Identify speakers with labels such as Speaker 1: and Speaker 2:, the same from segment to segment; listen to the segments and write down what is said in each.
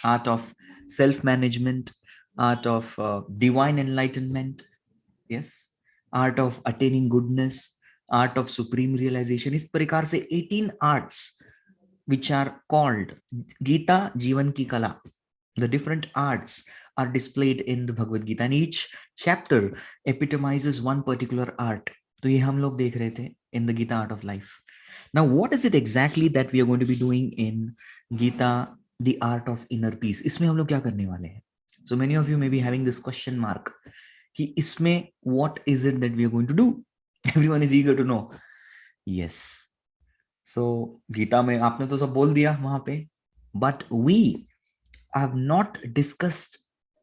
Speaker 1: art of self-management, art of divine enlightenment, yes, art of attaining goodness, art of supreme realization. इस प्रकार से 18 arts which are called Gita Jivan Ki Kala. The different arts are displayed in the Bhagavad Gita, and each chapter epitomizes one particular art. तो ये हम लोग देख रहे थे in the Gita Art of Life. Now, what is it exactly that we are going to be doing in Gita, the Art of Inner Peace? इसमें हम लोग क्या करने वाले हैं? So many of you may be having this question mark कि इसमें what is it that we are going to do? Everyone is eager to know. Yes. So Gita में आपने तो सब बोल दिया वहां पे, but we have not discussed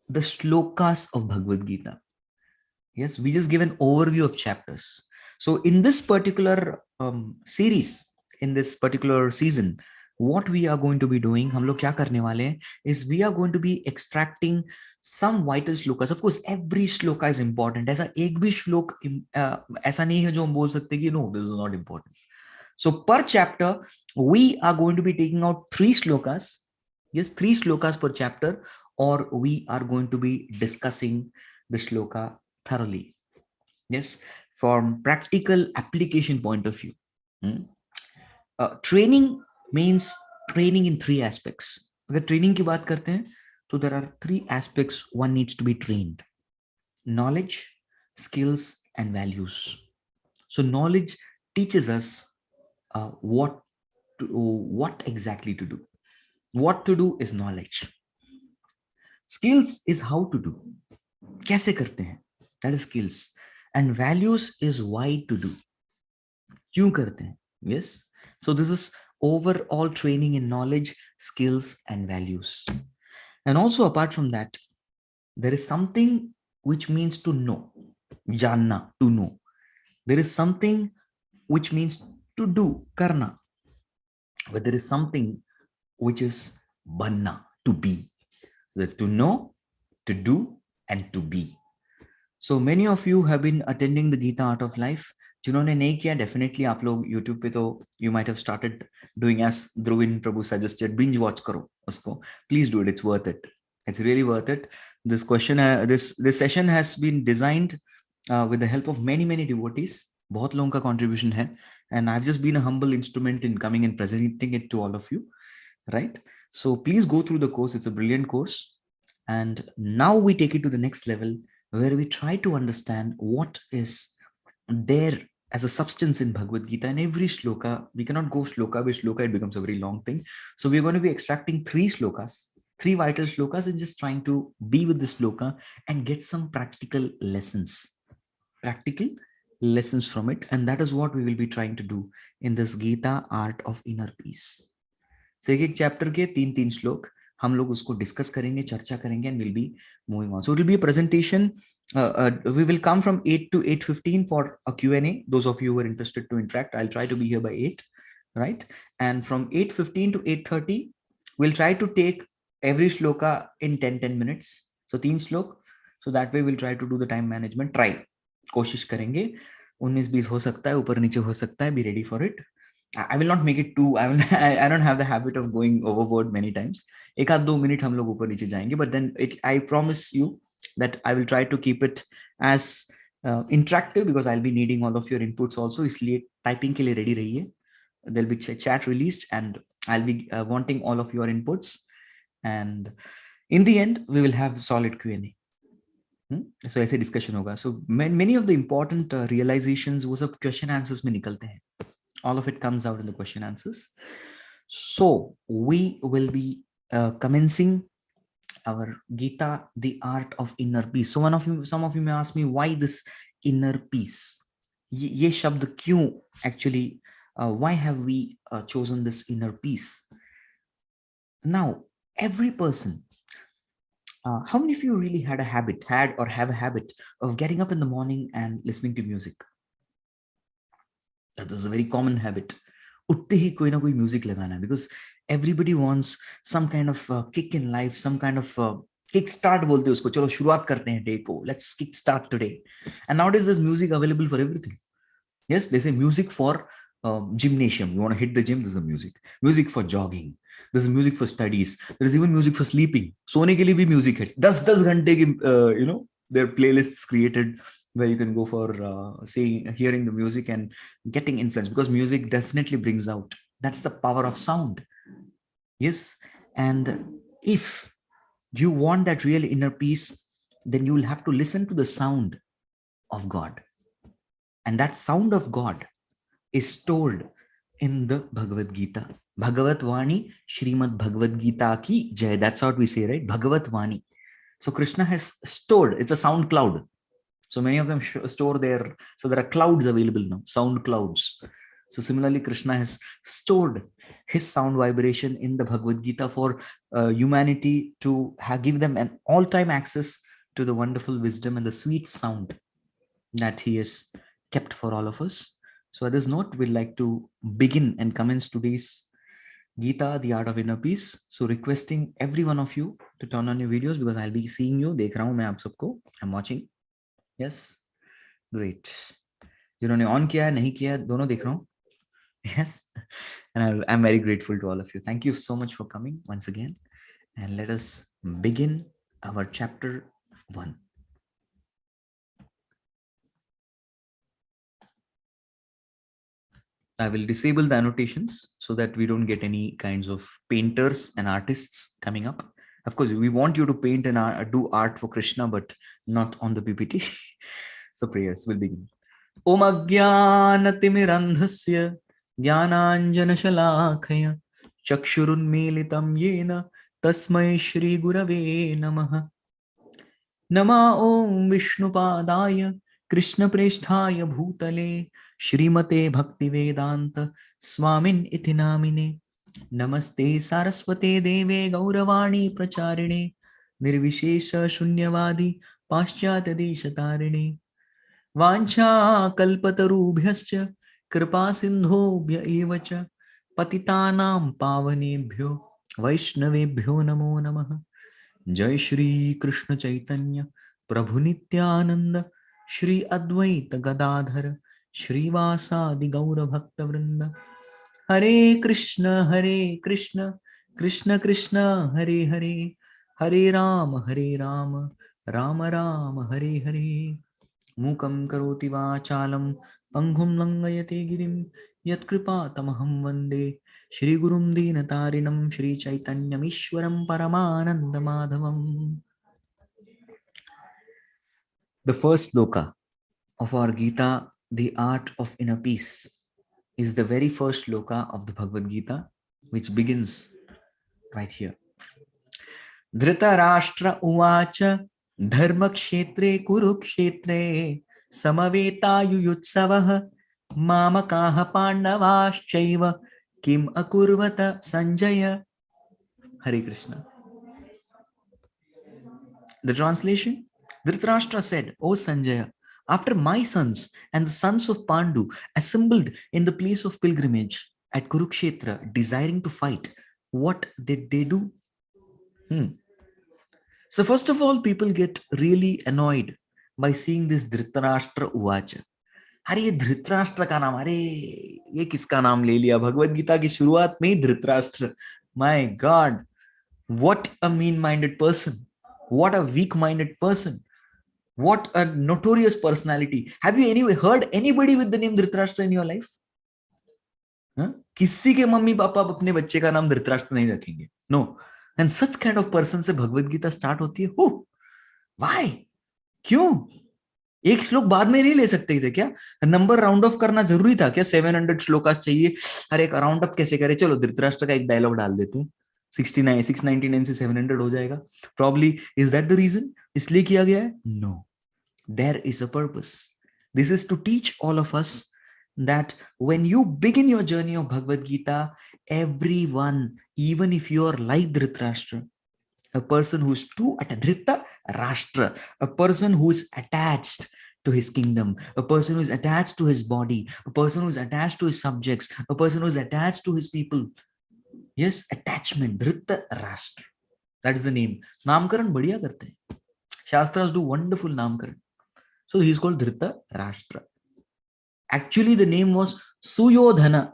Speaker 1: the shlokas of Bhagavad Gita. Yes, we just give an overview of chapters. So in this particular series, in this particular season, what we are going to be doing, हम लोग क्या करने वाले हैं, is we are going to be extracting some vital shlokas. Of course, every shloka is important. ऐसा एक भी श्लोक ऐसा नहीं है जो हम बोल सकते कि no, this is not important. So per chapter, we are going to be taking out 3 shlokas. Yes, 3 shlokas per chapter, or we are going to be discussing the shloka thoroughly. Yes, from practical application point of view. Training means training in 3 aspects. अगर training की बात करते हैं, so there are 3 aspects one needs to be trained: knowledge, skills, and values. So knowledge teaches us what exactly to do. What to do is knowledge. Skills is how to do. कैसे करते हैं? That is skills. And values is why to do. क्यों करते हैं? Yes. So this is overall training in knowledge, skills, and values. And also apart from that, there is something which means to know. Janna, to know. There is something which means to do, karna. But there is something which is banna, to be. To know, to do, and to be. So many of you have been attending the Gita Art of Life. जिन्होंने नहीं किया, definitely आप लोग YouTube पे तो you might have started doing as Dhruvin Prabhu suggested, binge watch करो उसको. Please do it. It's worth it. It's really worth it. This session has been designed with the help of many devotees. बहुत लोगों का contribution है, and I've just been a humble instrument in coming and presenting it to all of you, right? So please go through the course. It's a brilliant course. And now we take it to the next level, where we try to understand what is there as a substance in Bhagavad Gita. And every shloka, we cannot go shloka by shloka, it becomes a very long thing. So we're going to be extracting 3 shlokas, 3 vital shlokas, and just trying to be with the shloka and get some practical lessons from it. And that is what we will be trying to do in this Gita Art of Inner Peace. So एक chapter के 3 श्लोक हम लोग उसको discuss करेंगे, चर्चा करेंगे, and we'll be moving on. So it will be a presentation. We will come from 8 to 8:15 for a Q&A. Those of you who are interested to interact, I'll try to be here by 8, right? And from 8:15 to 8:30, we'll try to take every shloka in 10 minutes. So 3 श्लोक. So that way we'll try to do the time management. Try. कोशिश करेंगे. 19-20 हो सकता है, ऊपर नीचे हो सकता है. Be ready for it. I will not make it too. I don't have the habit of going overboard many times. एक आध 2 मिनट हम लोग ऊपर नीचे जाएंगे, but then I promise you that I will try to keep it as interactive, because I'll be needing all of your inputs also. इसलिए typing के लिए ready रहिए. There'll be chat released, and I'll be wanting all of your inputs. And in the end, we will have solid Q&A. So ऐसे discussion होगा. So many of the important realizations वो सब question answers में निकलते हैं. All of it comes out in the question answers. So we will be commencing our Gita, the Art of Inner Peace. So some of you may ask me, why this inner peace? ये शब्द क्यों actually? Why have we chosen this inner peace? Now, every person. How many of you really had or have a habit of getting up in the morning and listening to music? That is a very common habit. उठते ही कोई ना कोई music लगाना, because everybody wants some kind of kick in life, some kind of kick start बोलते हैं उसको. चलो शुरुआत करते हैं day को. Let's kick start today. And nowadays there's music available for everything. Yes, they say music for gymnasium. You want to hit the gym, there's a music. Music for jogging. There's music for studies. There is even music for sleeping. सोने के लिए भी music है. 10 घंटे की there are playlists created where you can go for seeing, hearing the music and getting influence, because music definitely brings out. That's the power of sound. Yes, and if you want that real inner peace, then you will have to listen to the sound of God, and that sound of God is stored in the Bhagavad Gita. Bhagavat Vani, Srimad Bhagavad Gita ki jai. That's what we say, right? Bhagavat Vani. So Krishna has stored, it's a sound cloud. So many of them store there. So there are clouds available now, sound clouds. So similarly, Krishna has stored his sound vibration in the Bhagavad Gita for humanity to give them an all-time access to the wonderful wisdom and the sweet sound that he has kept for all of us. So at this note, we'd like to begin and commence today's Gita, the art of inner peace. So requesting every one of you to turn on your videos, because I'll be seeing you. देख रहा हूँ मैं आप सबको. I'm watching. Yes, great. जिन्होंने on किया है नहीं किया है दोनों देख रहा हूँ. Yes, and I'm very grateful to all of you. Thank you so much for coming once again, and let us begin our chapter 1. I will disable the annotations so that we don't get any kinds of painters and artists coming up. Of course, we want you to paint and do art for Krishna, but not on the PPT. So prayers will begin. Om Ajnanaatimirandhasya Jnananjanashalakaya Chakshurunmilitam Yena Tasmai Shri Gurave Namaha. Nama Om Vishnupadaya Krishna Presthaya Bhutale Shrimate Bhakti Vedanta Swamin Iti Namine. Namaste Saraswate Deve Gauravani Pracharine Nirvishesha Shunyavadi Paschyata Deshatarine Vancha Kalpatarubhyascha Kripa Sindhobhya Evacha Patitanam Pavanebhyo Vaishnavebhyo Namo Namaha. Jai Shri Krishna Chaitanya Prabhu Nityananda Shri Advaita Gadadhara Shri Vasadi Gaura Bhakta Vrinda. Hare Krishna Krishna Krishna Hare Hare Hare Rama Rama Rama Hare Hare. Mukam karoti vachalam panghum langayate girim yat kripa tamaham vande Shri Gurum Dinatarinam Shri Chaitanyam Ishwaram Paramananda Madhavam. The first sloka of our Gita, the art of inner peace, is the very first sloka of the Bhagavad Gita, which begins right here. Dhritarashtra uvacha dharma kshetre kurukshetre samaveta mamakaha pandavaschaiva kim akurvata Sanjaya. Hare Krishna. The translation: Dhritarashtra said, O Sanjaya, after my sons and the sons of Pandu assembled in the place of pilgrimage at Kurukshetra, desiring to fight, what did they do? So first of all, people get really annoyed by seeing this Dhritarashtra Uvacha. अरे धृतराष्ट्र का नाम, अरे ये किसका नाम ले लिया भगवत गीता की शुरुआत में ही Dhritarashtra. My God, what a mean-minded person, what a weak-minded person, what a notorious personality. Have you heard anybody with the name Dhritarashtra in your life? किसी के मम्मी पापा अपने बच्चे का नाम धृतराष्ट्र नहीं रखेंगे. No. And such kind of person से Bhagavad Gita start होती है. Who? Why? क्यों? एक श्लोक बाद में नहीं ले सकते थे क्या? नंबर राउंड ऑफ करना जरूरी था क्या? 700 श्लोकास चाहिए. अरे एक राउंड अप कैसे करें? चलो धृतराष्ट्र का एक डायलॉग डाल देते हैं. 699 से 700 हो जाएगा. Probably is that the reason? इसलिए किया गया है? No. There is a purpose. This is to teach all of us that when you begin your journey of Bhagavad Gita, everyone, even if you are like Dhritarashtra, a person who is true at Dhritarashtra, a person who is attached to his kingdom, a person who is attached to his body, a person who is attached to his subjects, a person who is attached to his people. Yes, attachment, Dhritarashtra. That is the name. Namkaran badhiya karte hain. Shastras do wonderful namkaran. So he is called Dhritarashtra. Actually, the name was Suyodhana.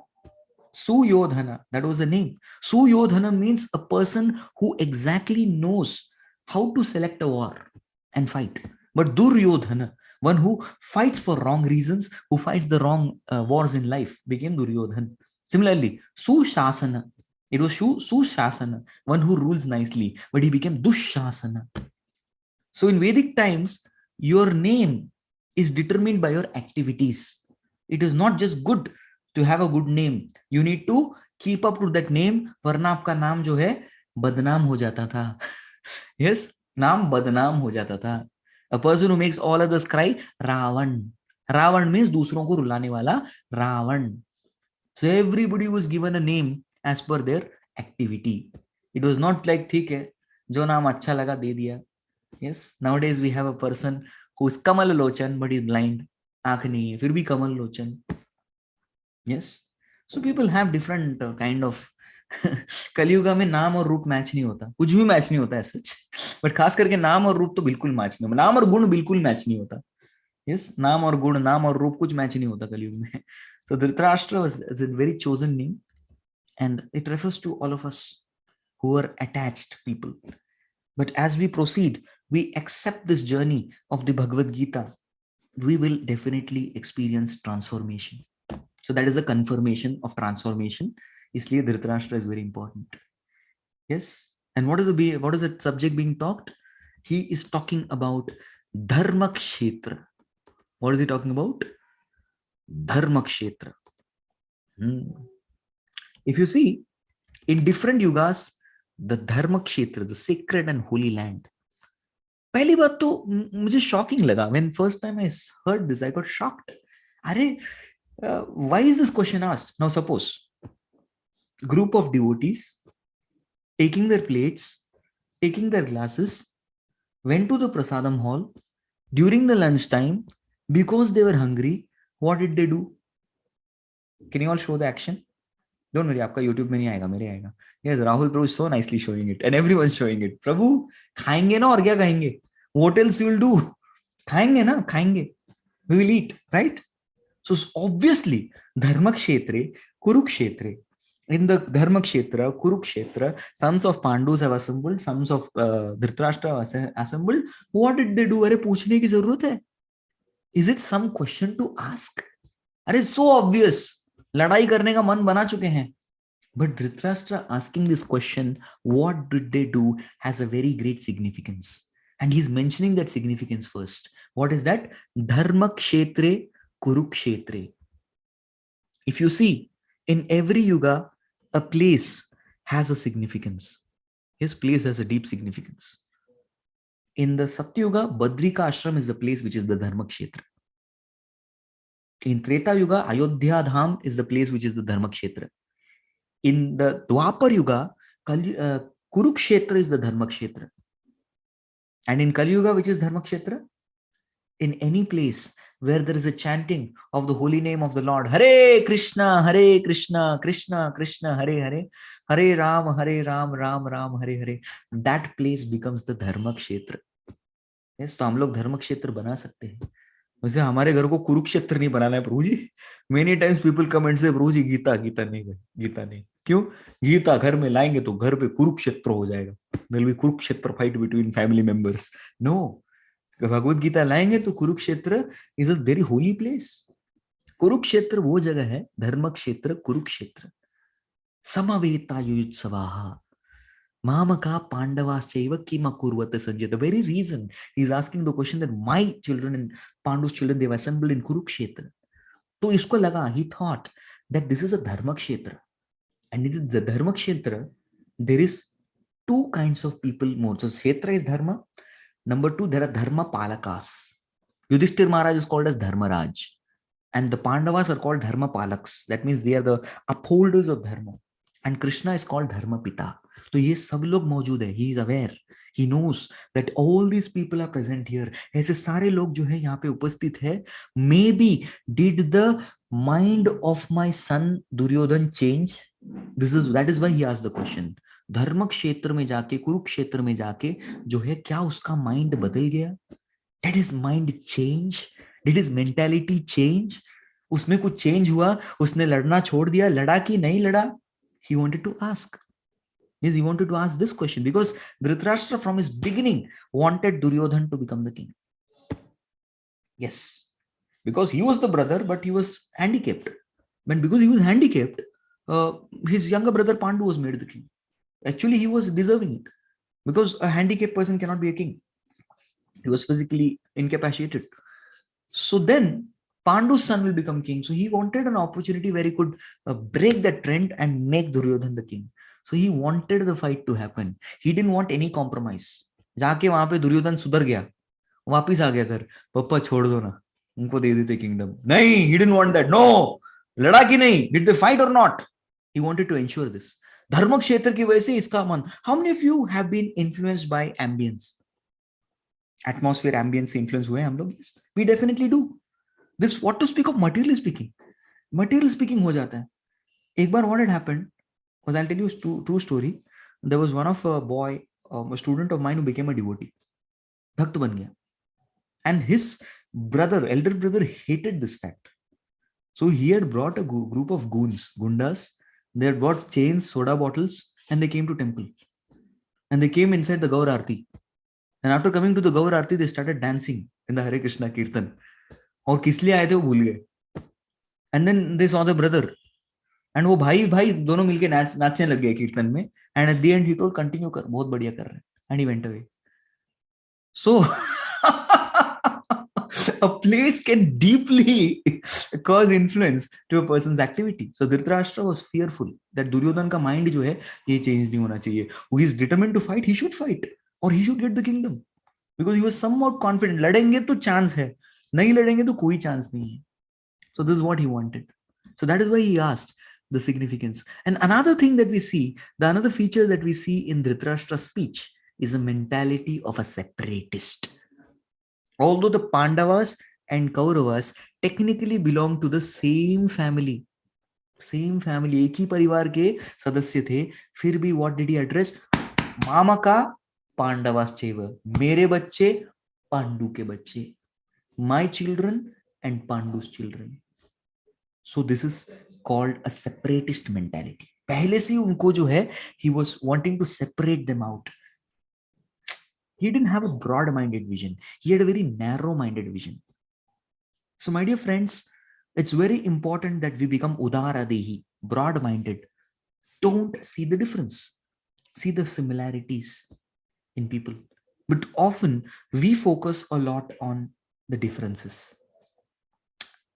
Speaker 1: Suyodhana, that was the name. Suyodhana means a person who exactly knows how to select a war and fight. But Duryodhana, one who fights for wrong reasons, who fights the wrong wars in life, became Duryodhana. Similarly, Sushasana, it was Sushasana, one who rules nicely, but he became Dushasana. So in Vedic times, your name is determined by your activities. It is not just good to have a good name. You need to keep up to that name, वरना आपका नाम जो है बदनाम हो जाता था. Yes, नाम बदनाम हो जाता था. A person who makes all others cry, Ravan. Ravan means दूसरों को रुलाने वाला Ravan. So everybody was given a name as per their activity. It was not like ठीक है, जो नाम अच्छा लगा दे दिया. Yes, nowadays we have a person who is Kamal Lochan but is blind. आंख नहीं है, फिर भी कमल लोचन. Yes, so people have different kind of. Kalyuga में नाम और रूप मैच नहीं होता, कुछ भी मैच नहीं होता है सच, बट खास करके नाम और रूप तो बिल्कुल मैच नहीं होता, नाम और गुण बिल्कुल मैच नहीं होता. यस, नाम और गुण, नाम और रूप कुछ मैच नहीं होता कलयुग में. So Dhritarashtra was a very chosen name, and it refers to all of us who are attached people. But as we proceed, we accept this journey of the Bhagavad Gita, we will definitely experience transformation. So that is a confirmation of transformation. Isliye Dhritarashtra is very important. Yes. And what is the subject being talked? He is talking about Dharma Kshetra. What is he talking about? Dharma Kshetra. If you see, in different yugas, the Dharma Kshetra, the sacred and holy land. पहली बात तो मुझे shocking लगा. When first time I heard this, I got shocked. अरे, why is this question asked? Now suppose group of devotees taking their plates, taking their glasses, went to the prasadam hall during the lunch time because they were hungry. What did they do? Can you all show the action? Don't worry, आपका YouTube में नहीं आएगा, मेरे आएगा. Yes, Rahul Prabhu is so nicely showing it, and everyone's showing it. प्रभु खाएंगे ना, और क्या खाएंगे? What else you will do? खाएंगे ना, खाएंगे. We will eat, right? So obviously, Dharma Kshetre, Kurukshetre. In the Dharma Kshetra, Kurukshetra, sons of Pandus have assembled, sons of Dhritarashtra have assembled. What did they do? अरे पूछने की जरूरत है? Is it some question to ask? अरे so obvious. लड़ाई करने का मन बना चुके हैं. But Dhritarashtra asking this question, what did they do, has a very great significance. And he's mentioning that significance first. What is that? Dharma Kshetre, Kurukshetre. If you see, in every yuga, a place has a significance. His place has a deep significance. In the Satyuga, Badrika Ashram is the place which is the Dharma Kshetra. In Treta Yuga, Ayodhya Dham is the place which is the Dharma Kshetra. In the Dwapar Yuga, Kurukshetra is the Dharma Kshetra. And in Kali Yuga, which is Dharma Kshetra? In any place where there is a chanting of the holy name of the Lord, Hare Krishna, Krishna Krishna, Hare Hare, Hare Ram, Ram Ram, Hare Hare, that place becomes the Dharma Kshetra. Yes, तो हम लोग धर्म क्षेत्र बना सकते हैं. वैसे हमारे घर को कुरुक्षेत्र नहीं बनाना है प्रभु जी. Many times people come and say, प्रभु जी गीता नहीं. क्यों? गीता घर में लाएंगे तो घर पे कुरुक्षेत्र हो जाएगा. There will be Kurukshetra fight between family members. No. Bhagavad Gita लाएंगे तो Kurukshetra is a very holy place. Kurukshetra वो जगह है, धर्म क्षेत्र Kurukshetra. समवेता युत्सवाहा Mamaka Pandavaschaiva Kimakurvata Sanjay. The very reason he's asking the question that my children and Pandu's children, they've assembled in Kurukshetra. So isko laga, he thought that this is a Dharma Kshetra. And in the Dharma Kshetra, there is two kinds of people more. So Kshetra is Dharma. Number two, there are Dharma Palakas. Yudhishthir Maharaj is called as Dharmaraj. And the Pandavas are called Dharma Palaks. That means they are the upholders of Dharma. And Krishna is called Dharma Pita. तो ये सब लोग मौजूद है. He is aware. He knows that all these people are present here. ऐसे सारे लोग जो है यहाँ पे उपस्थित है. Maybe did the mind of my son Duryodhan change? That is why he asked the question. धर्म क्षेत्र में जाके, कुरुक्षेत्र में जाके जो है क्या उसका माइंड बदल गया? Did his mind change? Did his mentality change? उसमें कुछ चेंज हुआ, उसने लड़ना छोड़ दिया, लड़ा कि नहीं लड़ा? He wanted to ask. Yes, he wanted to ask this question because Dhritarashtra from his beginning wanted Duryodhan to become the king. Yes, because he was the brother, but he was handicapped. And because he was handicapped, his younger brother Pandu was made the king. Actually, he was deserving it because a handicapped person cannot be a king. He was physically incapacitated. So then Pandu's son will become king. So he wanted an opportunity where he could break that trend and make Duryodhan the king. So he wanted the fight to happen. He didn't want any compromise. जाके वहां पे दुर्योधन सुधर गया, वापिस आ गया घर, पापा छोड़ दो ना, उनको दे देते किंगडम. नहीं, he didn't want that. No, लड़ा कि नहीं, did they fight or not? He wanted to ensure this. धर्म क्षेत्र की वजह से इसका मन. How many of you have been influenced by ambience? Atmosphere, ambience influence हुए हम लोग? We definitely do. This, what to speak of materially speaking? Material speaking हो जाता है. एक बार what had happened was, I'll tell you a true story. There was one of a boy, a student of mine who became a devotee. भक्त बन गया. And his brother, elder brother, hated this fact. So he had brought a group of goons, gundas. They had brought chains, soda bottles, and they came to temple. And they came inside the Gaur Aarti. And after coming to the Gaur Aarti, they started dancing in the Hare Krishna Kirtan. और किस लिए आए थे वो भूल गए. And then they saw the brother. And वो भाई भाई दोनों मिलके नाचने लग गए कीर्तन में. And at the end he told, continue कर, बहुत बढ़िया कर रहे हैं. And he went away. So a place can deeply cause influence to a person's activity. So Dhritarashtra was fearful that Duryodhan का mind जो है ये change नहीं होना चाहिए. Who is determined to fight, he should fight, or he should get the kingdom, because he was somewhat confident. लड़ेंगे तो chance है, नहीं लड़ेंगे तो कोई chance नहीं है. So this is what he wanted. So that is why he asked the significance. And another thing that we see, the another feature that we see in Dhritarashtra's speech is a mentality of a separatist. Although the Pandavas and Kauravas technically belong to the same family, एक ही परिवार के सदस्य थे, फिर भी what did he address? मामा का पांडवाश्चैव, मेरे बच्चे पांडु के बच्चे, my children and Pandu's children. So this is called a separatist mentality. पहले से उनको जो है, he was wanting to separate them out. He didn't have a broad-minded vision. He had a very narrow-minded vision. So my dear friends, it's very important that we become udaradehi, broad-minded. Don't see the difference. See the similarities in people. But often we focus a lot on the differences.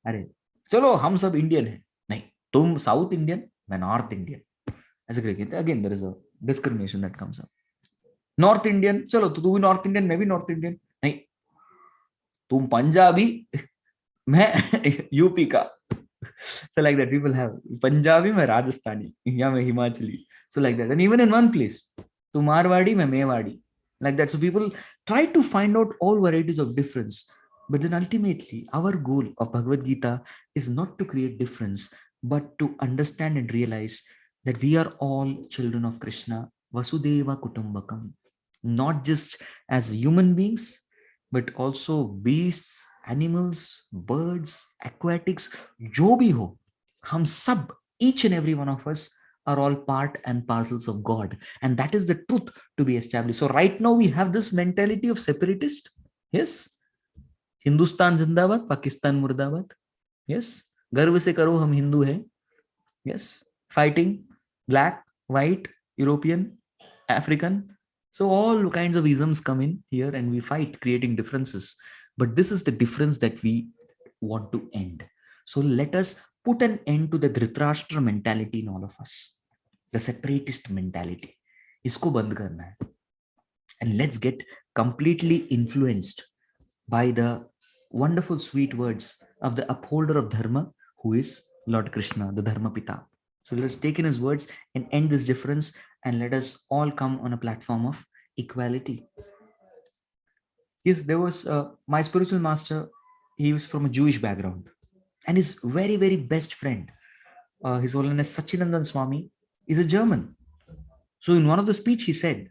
Speaker 1: अरे चलो हम सब Indian हैं, नहीं तुम south Indian, मैं north Indian, ऐसे करके again there is a discrimination that comes up. North Indian, चलो तो तू भी नॉर्थ इंडियन, मैं भी नॉर्थ इंडियन, नहीं तुम पंजाबी, मैं यूपी का. So like that, people have Punjabi, मैं राजस्थानी, या मैं Himachali. So like that, and even in one place, तू मारवाड़ी, मैं Mewari, like that. So people try to find out all varieties of difference. But then ultimately, our goal of Bhagavad Gita is not to create difference, but to understand and realize that we are all children of Krishna, Vasudeva Kutumbakam, not just as human beings, but also beasts, animals, birds, aquatics, जो भी हो, हम सब, each and every one of us are all part and parcels of God. And that is the truth to be established. So right now we have this mentality of separatist. Yes. Hindustan जिंदाबाद, पाकिस्तान मुर्दाबाद. Yes, गर्व से करो हम हिंदू हैं. Yes, fighting black, white, European, African. So all kinds of isms come in here and we fight, creating differences. But this is the difference that we want to end. So let us put an end to the Dhritarashtra mentality in all of us, the separatist mentality. इसको बंद करना है. And let's get completely influenced by the wonderful sweet words of the upholder of dharma, who is Lord Krishna, the Dharma Pita. So let us take in his words and end this difference, and let us all come on a platform of equality. Yes, there was my spiritual master. He was from a Jewish background, and his very, very best friend, His Holiness Sachinandan Swami, is a German. So in one of the speech, he said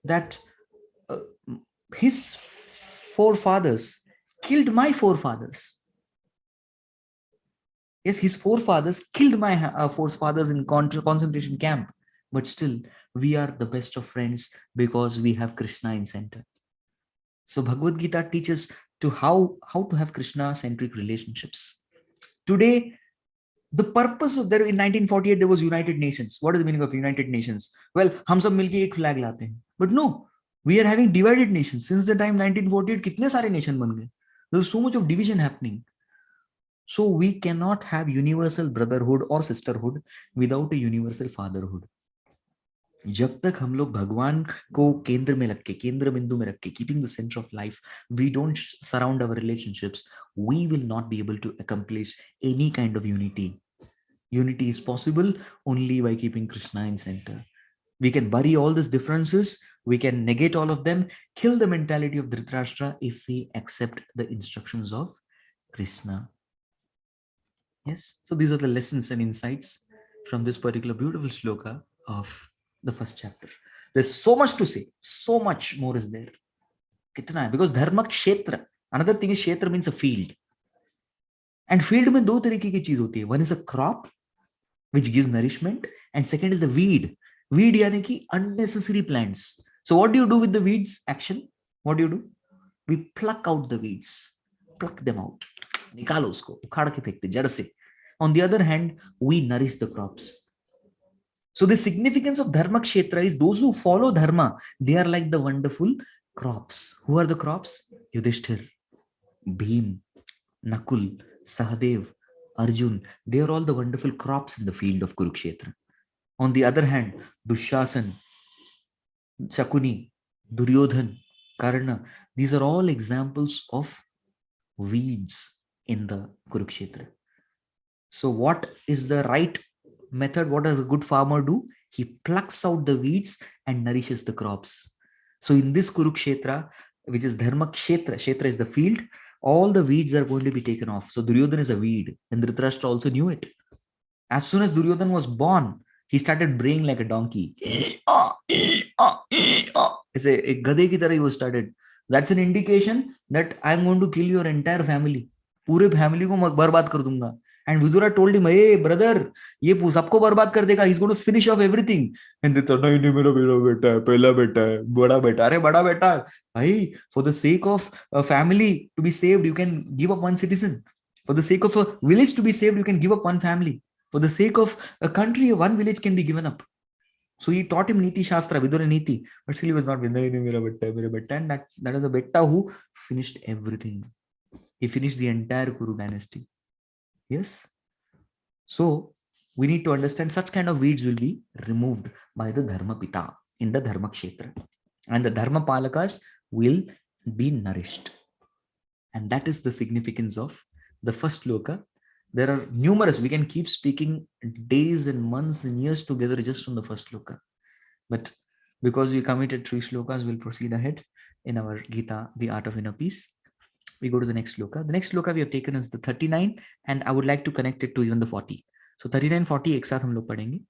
Speaker 1: that his forefathers killed my forefathers. Yes, his forefathers killed my forefathers in concentration camp, but still we are the best of friends because we have Krishna in center. So Bhagavad Gita teaches to how to have Krishna centric relationships. Today, the purpose of there in 1948 there was United Nations. What is the meaning of United Nations? Well, हम सब मिलके एक flag लाते हैं. But no, we are having divided nations. Since the time 1948, कितने सारे nation बन गए. There's so much of division happening. So we cannot have universal brotherhood or sisterhood without a universal fatherhood. जब तक हम लोग भगवान को केंद्र में रख के, केंद्र बिंदु में रख के, keeping the center of life, we don't surround our relationships, we will not be able to accomplish any kind of unity. Unity is possible only by keeping Krishna in center. We can bury all these differences, we can negate all of them, kill the mentality of Dhritarashtra if we accept the instructions of Krishna. Yes, so these are the lessons and insights from this particular beautiful shloka of the first chapter. There's so much to say, so much more is there. Kitna hai? Because dharma kshetra, another thing is kshetra means a field. And field mein do tarike ki cheez hoti hai. One is a crop which gives nourishment, and second is the weed. Weed yani ki unnecessary plants. So what do you do with the weeds? Action. What do? We pluck out the weeds. Pluck them out. निकालो उसको, उखाड़ के फेंकते जड़ से. On the other hand, we nourish the crops. So the significance of dharma kshetra is those who follow dharma, they are like the wonderful crops. Who are the crops? Yudhishthir, Bhim, Nakul, Sahadev, Arjun. They are all the wonderful crops in the field of Kurukshetra. On the other hand, Dushasan, Shakuni, Duryodhan, Karna, these are all examples of weeds in the Kurukshetra. So what is the right method? What does a good farmer do? He plucks out the weeds and nourishes the crops. So in this Kurukshetra, which is Dharma Kshetra, Kshetra is the field, all the weeds are going to be taken off. So Duryodhan is a weed, and Dhritarashtra also knew it. As soon as Duryodhan was born, he started braying like a donkey. एक गधे की तरह he was started. That's an indication that I'm going to kill your entire family. पूरे family को मैं बर्बाद कर दूंगा. And Vidura told him, hey brother, ये सबको बर्बाद कर देगा. He's going to finish off everything. And they thought, नहीं मेरा बेटा है, पहला बेटा है, बड़ा बेटा. अरे बड़ा बेटा, भाई, for the sake of a family to be saved, you can give up one citizen. For the sake of a village to be saved, you can give up one family. For the sake of a country, one village can be given up. So he taught him Niti Shastra, Vidura Niti, but still he was not with and that is a betta who finished everything. He finished the entire Kuru dynasty. Yes. So we need to understand such kind of weeds will be removed by the Dharma Pita in the Dharma Kshetra. And the Dharma Palakas will be nourished. And that is the significance of the first loka. There are numerous, we can keep speaking days and months and years together just from the first shloka. But because we committed 3 shlokas, we'll proceed ahead in our Gita, The Art of Inner Peace. We go to the next shloka. The next shloka we have taken is the 39, and I would like to connect it to even the 40. So 39, 40 एक साथ हम लोग पढ़ेंगे.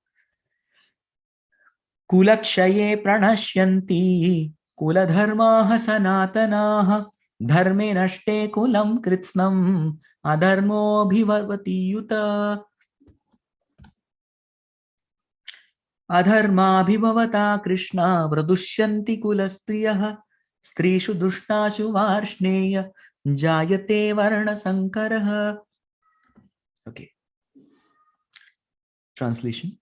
Speaker 1: कुलक्षये प्रणश्यन्ति कुलधर्माः सनातनाः धर्मे नष्टे कुलं कृत्स्नम् अधर्मोऽभिभवति युत अधर्माभिभवता कृष्ण प्रदुष्यन्ति कुलस्त्रियः स्त्रीषु दुष्टासु वार्ष्णेय जायते वर्णसंकरः. Okay. Translation.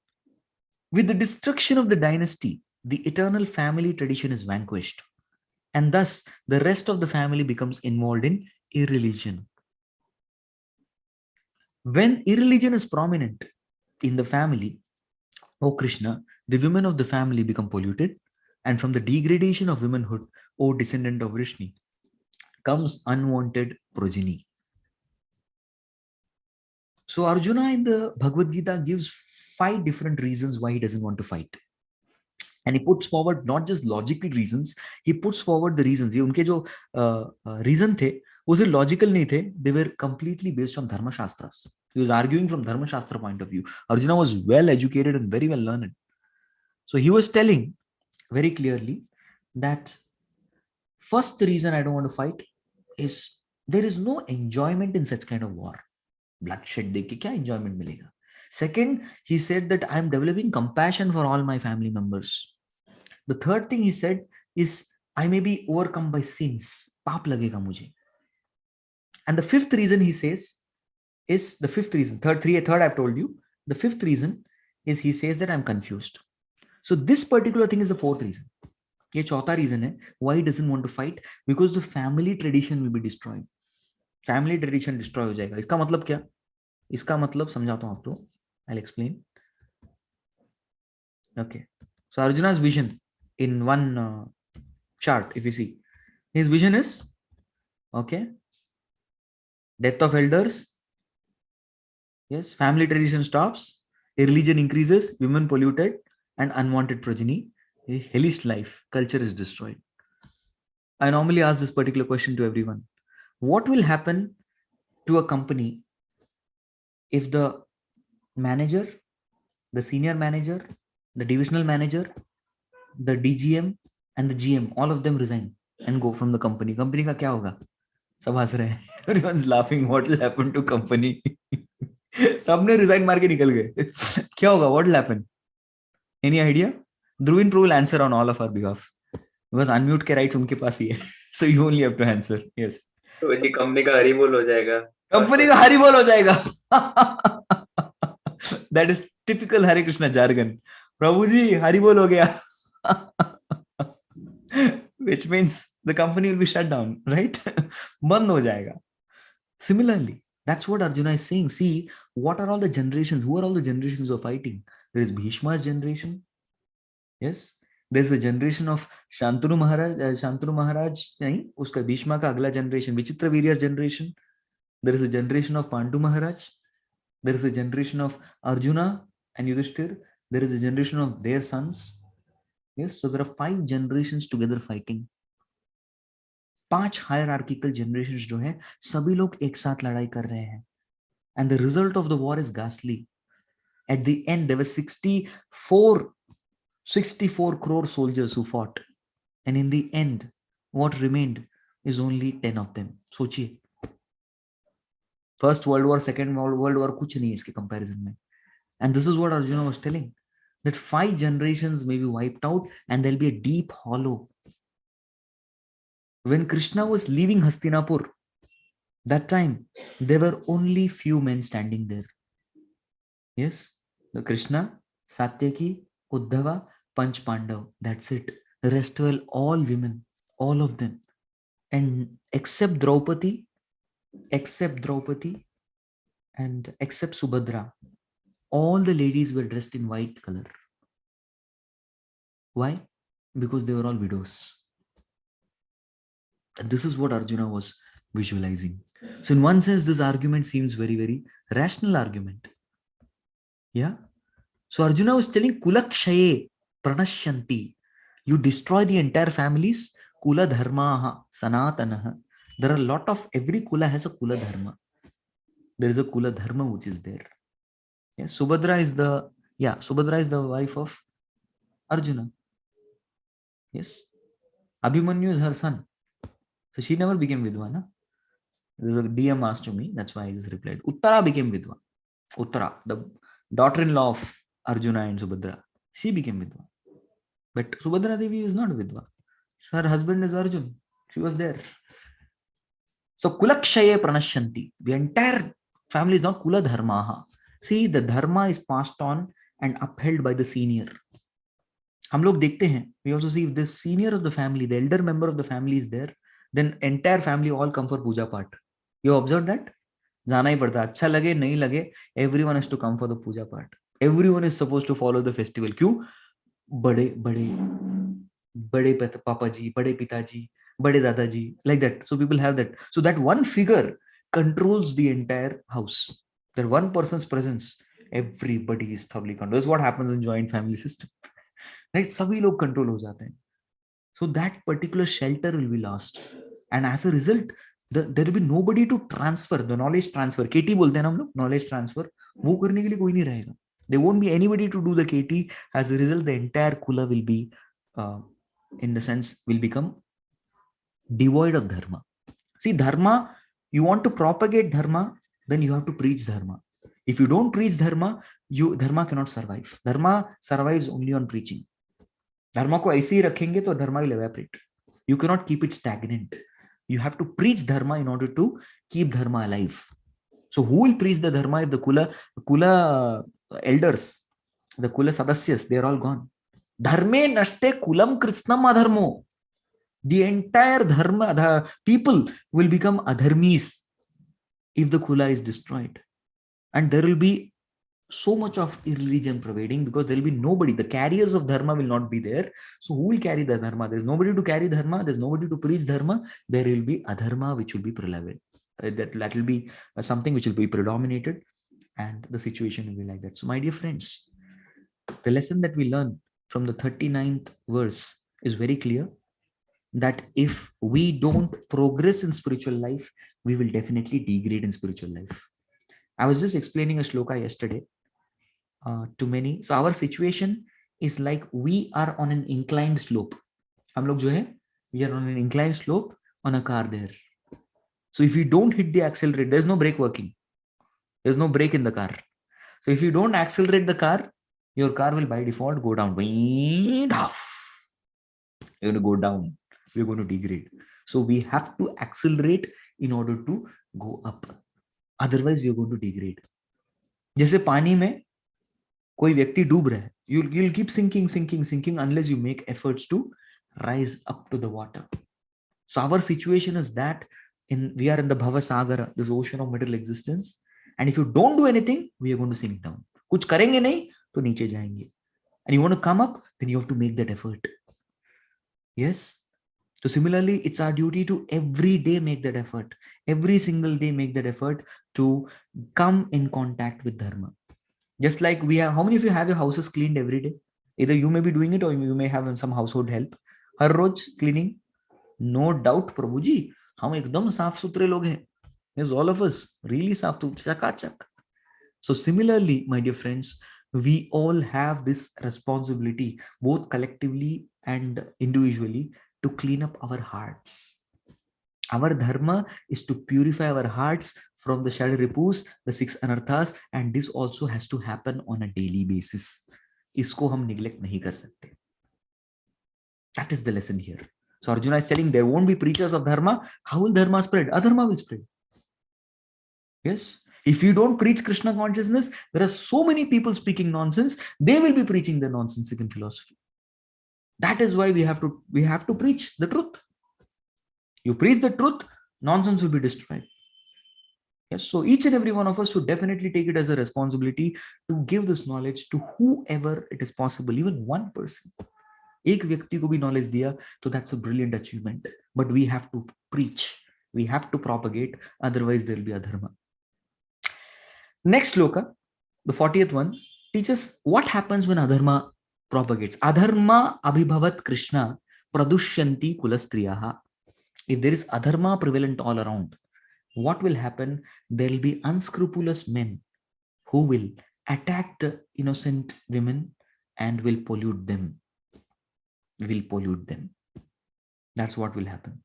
Speaker 1: With the destruction of the dynasty, the eternal family tradition is vanquished, and thus the rest of the family becomes involved in irreligion. When irreligion is prominent in the family, O Krishna, the women of the family become polluted, and from the degradation of womanhood, O descendant of Vrishni, comes unwanted progeny. So Arjuna in the Bhagavad Gita gives 5 different reasons why he doesn't want to fight. And he puts forward not just logical reasons, he puts forward the reasons. ये उनके जो reason थे, वो सिर्फ logical नहीं थे, they were completely based on Dharma Shastras. He was arguing from Dharma Shastra point of view. Arjuna was well educated and very well learned. So he was telling very clearly that first reason I don't want to fight is there is no enjoyment in such kind of war. bloodshed देख के क्या enjoyment मिलेगा? Second, he said that I am developing compassion for all my family members. The third thing he said is I may be overcome by sins. पाप लगेगा मुझे. And the fifth reason he says is the fifth reason. Third I've told you. The fifth reason is he says that I'm confused. So this particular thing is the fourth reason. ये चौथा reason है why he doesn't want to fight, because the family tradition will be destroyed. Family tradition destroy हो जाएगा. इसका मतलब क्या? इसका मतलब समझाता हूं आपको. I'll explain. Okay. So Arjuna's vision in one chart, if you see, his vision is okay. Death of elders. Yes. Family tradition stops. Religion increases. Women polluted and unwanted progeny. A hellish life. Culture is destroyed. I normally ask this particular question to everyone. What will happen to a company if the manager, the senior manager, the divisional manager, the DGM and the GM, all of them resign and go from the company? Company का क्या होगा? सब हंस रहे हैं. Everyone's laughing. What will happen to company? सबने resign मार के निकल गए. क्या होगा? What will happen? Any idea? Dhruvin Pro will answer on all of our behalf. Because unmute के rights उनके पास ही है. So you only have to answer. Yes.
Speaker 2: तो ये कंपनी का हरी बोल हो जाएगा.
Speaker 1: कंपनी का हरी बोल हो जाएगा. That is typical Hare Krishna jargon. प्रभु जी हरी बोल हो गया. Which means the company will be shut down, right? बंद हो जाएगा. Similarly, that's what Arjuna is saying. See, what are all the generations? Who are all the generations who are fighting? There is Bhishma's generation. Yes. There is the generation of Shantanu Maharaj. नहीं, उसका भीष्मा का अगला generation, Vichitra Virya's generation. There is a generation of Pandu Maharaj. There is a generation of Arjuna and Yudhishthir. There is a generation of their sons. Yes, so there are 5 generations together fighting. 5 hierarchical generations जो हैं, सभी लोग एक साथ लड़ाई कर रहे हैं. And the result of the war is ghastly. At the end, there were 64 crore soldiers who fought. And in the end, what remained is only 10 of them. सोचिए. First World War, Second World War, कुछ नहीं इसके comparison में. And this is what Arjuna was telling, that 5 generations may be wiped out and there'll be a deep hollow. When Krishna was leaving Hastinapur, that time, there were only few men standing there. Yes, the Krishna, Satyaki, Uddhava, Panch Pandav, that's it. The rest were all women, all of them. And except Draupadi and except Subhadra, all the ladies were dressed in white color. Why? Because they were all widows. And this is what Arjuna was visualizing. So in one sense, this argument seems very, very rational argument. Yeah. So Arjuna was telling Kulakshaye Pranashyanti. You destroy the entire families. Kula Dharma Sanatanaha. There are a lot of, every Kula has a Kula Dharma. There is a Kula Dharma which is there. Yes, Subhadra is the wife of Arjuna. Yes. Abhimanyu is her son. So she never became Vidwa. Na? There's a DM asked to me. That's why I just replied. Uttara became Vidwa. Uttara, the daughter-in-law of Arjuna and Subhadra. She became Vidwa. But Subhadra Devi is not Vidwa. Her husband is Arjun. She was there. So Kulakshaye Pranashyanti. The entire family is not Kula Dharmaha. See, the dharma is passed on and upheld by the senior. हम लोग देखते हैं, we also see if the senior of the family, the elder member of the family is there, then entire family all come for puja part. You observe that? जाना ही पड़ता, अच्छा लगे नहीं लगे, everyone has to come for the puja part. Everyone is supposed to follow the festival. क्यों? बड़े पापा जी, बड़े पिताजी, बड़े दादाजी, like that. So people have that. So that one figure controls the entire house. That one person's presence, everybody is thoroughly controlled. That's what happens in joint family system. Right? सभी लोग control हो जाते हैं. So that particular shelter will be lost. And as a result, there will be nobody to transfer, the knowledge transfer. KT बोलते हैं ना हम लोग, knowledge transfer. वो करने के लिए कोई नहीं रहेगा. There won't be anybody to do the KT. As a result, the entire Kula will be, in the sense, will become devoid of dharma. See, dharma, you want to propagate dharma, then you have to preach dharma. If you don't preach dharma, dharma cannot survive. Dharma survives only on preaching. Dharma को ऐसे ही रखेंगे तो dharma will evaporate. You cannot keep it stagnant. You have to preach dharma in order to keep dharma alive. So who will preach the dharma if the kula elders, the kula sadasyas, they are all gone? Dharme nashte kulam krishnam adharmo. The entire dharma, the people will become adharmis if the kula is destroyed. And there will be so much of irreligion pervading because there will be nobody. The carriers of dharma will not be there. So who will carry the dharma? There's nobody to carry dharma. There's nobody to preach dharma. There will be adharma which will be prevalent. That will be something which will be predominated, and the situation will be like that. So my dear friends, the lesson that we learn from the 39th verse is very clear, that if we don't progress in spiritual life, we will definitely degrade in spiritual life. I was just explaining a shloka yesterday to many. So our situation is like we are on an inclined slope. हम लोग जो है, we are on an inclined slope on a car there. So if you don't hit the accelerator, there's no brake working. There's no brake in the car. So if you don't accelerate the car, your car will by default go down. You're going to go down. We're going to degrade. So we have to accelerate in order to go up. Otherwise, we are going to degrade. जैसे पानी में कोई व्यक्ति डूब रहा है, you'll keep sinking unless you make efforts to rise up to the water. So our situation is that we are in the Bhava Sagara, this ocean of middle existence, and if you don't do anything, we are going to sink down. कुछ करेंगे नहीं तो नीचे जाएंगे. And you want to come up, then you have to make that effort. Yes. So similarly, it's our duty to every day make that effort. Every single day make that effort to come in contact with dharma. Just like we have, how many of you have your houses cleaned every day? Either you may be doing it or you may have some household help. Her rose cleaning. No doubt, Prabhu ji, हम एकदम साफ सुथरे लोग हैं. Yes, all of us really साफ सुथरे चकाचक. So similarly, my dear friends, we all have this responsibility, both collectively and individually, to clean up our hearts. Our dharma is to purify our hearts from the Shadripus, the 6 anarthas, and this also has to happen on a daily basis. Isko hum neglect nahi kar sakte. That is the lesson here. So Arjuna is telling there won't be preachers of dharma. How will dharma spread? Adharma will spread. Yes. If you don't preach Krishna consciousness, there are so many people speaking nonsense. They will be preaching the nonsensical philosophy. That is why we have to preach the truth. You preach the truth, nonsense will be destroyed. Yes. So each and every one of us should definitely take it as a responsibility to give this knowledge to whoever it is possible, even one person. एक व्यक्ति को भी knowledge दिया, so that's a brilliant achievement. But we have to preach. We have to propagate. Otherwise, there will be adharma. Next shloka, the 40th one, teaches what happens when adharma propagates. Adharma abhibhavat Krishna pradushyanti kulastriyaha. If there is adharma prevalent all around, what will happen? There will be unscrupulous men who will attack the innocent women and will pollute them. That's what will happen.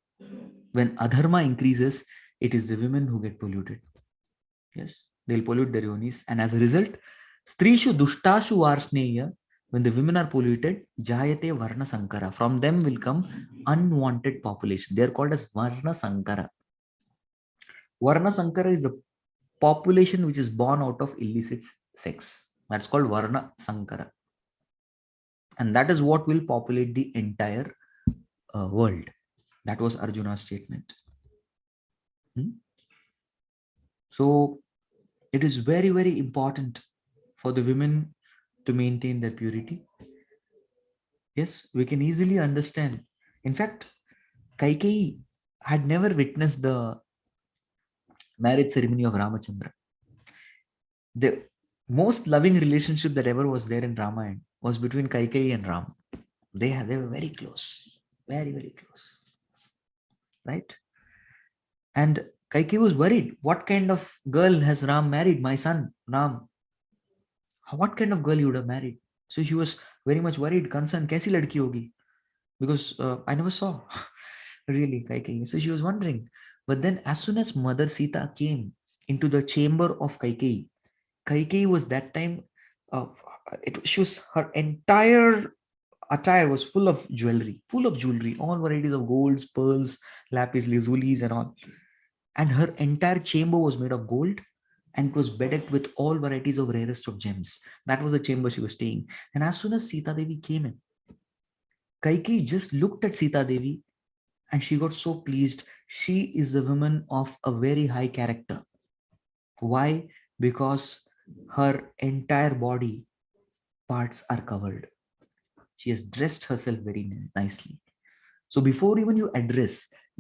Speaker 1: When adharma increases, it is the women who get polluted. Yes, they'll pollute their yonis, and as a result, strishu dushtashu varsneya, when the women are polluted, jayate varna sankara. From them will come unwanted population. They are called as varna sankara. Varna sankara is the population which is born out of illicit sex. That's called varna sankara. And that is what will populate the entire world. That was Arjuna's statement. So it is very, very important for the women to maintain their purity. Yes, we can easily understand. In fact, Kaikeyi had never witnessed the marriage ceremony of Ramachandra. The most loving relationship that ever was there in Ramayana was between Kaikeyi and Ram. They were very close, very, very close. Right? And Kaikeyi was worried. What kind of girl has Ram married? My son, Ram. What kind of girl you would have married? So she was very much worried, concerned. Kaisi ladki hogi? Because I never saw really Kaikeyi. So she was wondering. But then as soon as Mother Sita came into the chamber of Kaikeyi. Kaikeyi was that time, her entire attire was full of jewelry, all varieties of golds, pearls, lapis lazulis, and all. And her entire chamber was made of gold, and it was bedecked with all varieties of rarest of gems. That was the chamber she was staying. And as soon as Sita Devi came in, Kaikeyi just looked at Sita Devi and she got so pleased. She is a woman of a very high character. Why? Because her entire body parts are covered. She has dressed herself very nicely. So before even you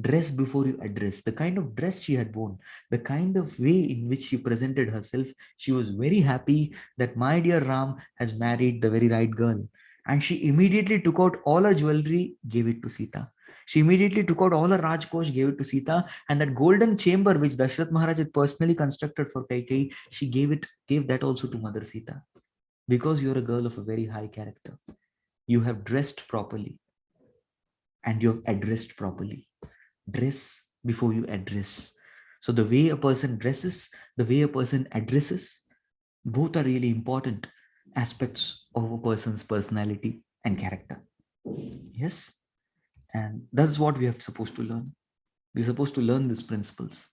Speaker 1: dress before you address. The kind of dress she had worn, the kind of way in which she presented herself, she was very happy that my dear Ram has married the very right girl. And she immediately took out all her jewelry, gave it to Sita. She immediately took out all her Rajkosh, gave it to Sita, and that golden chamber which Dashrath Maharaj had personally constructed for Kaikeyi, she gave that also to Mother Sita. Because you're a girl of a very high character, you have dressed properly and you have addressed properly. Dress before you address. So the way a person dresses, the way a person addresses, both are really important aspects of a person's personality and character. Yes. And that's what we are supposed to learn. We're supposed to learn these principles,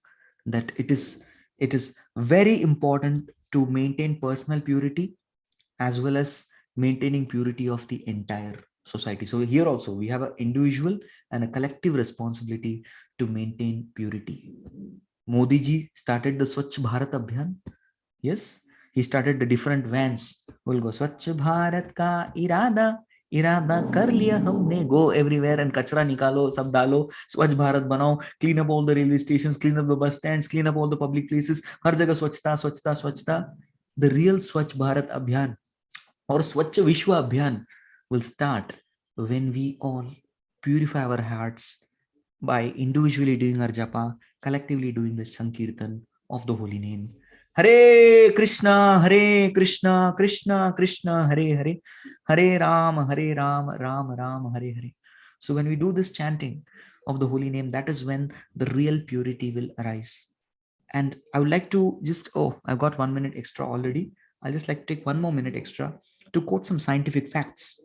Speaker 1: that it is very important to maintain personal purity as well as maintaining purity of the entire society. So here also we have an individual and a collective responsibility to maintain purity. Modi ji started the Swachh Bharat Abhiyan. Yes, he started the different vans. We'll go Swachh Bharat ka irada kar liya humne. Go everywhere and kachra nikalo, sab dalo, Swachh Bharat banao, clean up all the railway stations, clean up the bus stands, clean up all the public places. Har jagah swachhta, swachhta, swachhta. The real Swachh Bharat Abhiyan or Swachh Vishwa Abhiyan will start when we all purify our hearts by individually doing our japa, collectively doing the Sankirtan of the holy name. Hare Krishna, Krishna Krishna, Hare Hare, Hare Ram, Ram Ram, Hare Hare. So when we do this chanting of the holy name, that is when the real purity will arise. And I would like to I've got 1 minute extra already. I'll just like to take 1 more minute extra to quote some scientific facts.